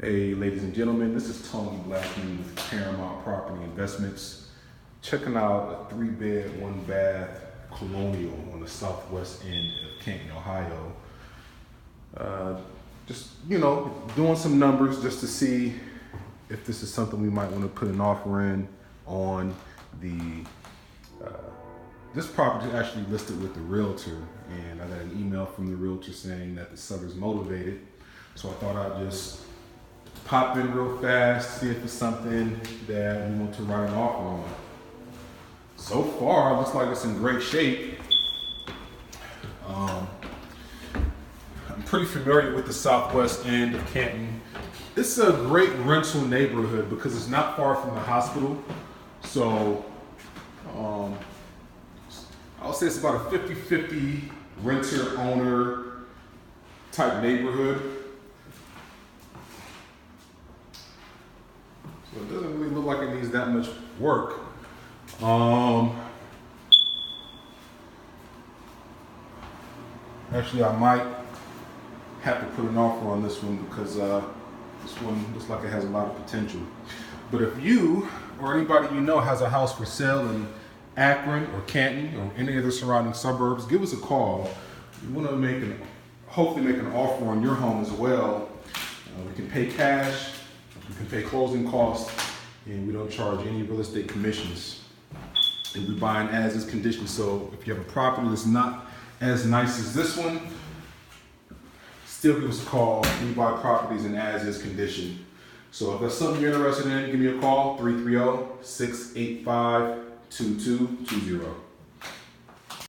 Hey, ladies and gentlemen, this is Tony Blackmon with Paramount Property Investments. Checking out a 3-bed, 1-bath colonial on the southwest end of Canton, Ohio. Doing some numbers just to see if this is something we might want to put an offer in on the. This property is actually listed with the realtor, and I got an email from the realtor saying that the seller's motivated. So I thought I'd just pop in real fast, see if it's something that we want to write an offer on. So far, it looks like it's in great shape. I'm pretty familiar with the southwest end of Canton. It's a great rental neighborhood because it's not far from the hospital. So I would say it's about a 50-50 renter-owner type neighborhood. So it doesn't really look like it needs that much work. Actually, I might have to put an offer on this one because this one looks like it has a lot of potential. But if you or anybody you know has a house for sale in Akron or Canton or any of the surrounding suburbs, give us a call. We want to hopefully make an offer on your home as well. We can pay cash. We can pay closing costs, and we don't charge any real estate commissions. And we buy in as is condition. So if you have a property that's not as nice as this one, still give us a call. We buy properties in as is condition. So if that's something you're interested in, give me a call, 330-685-2220.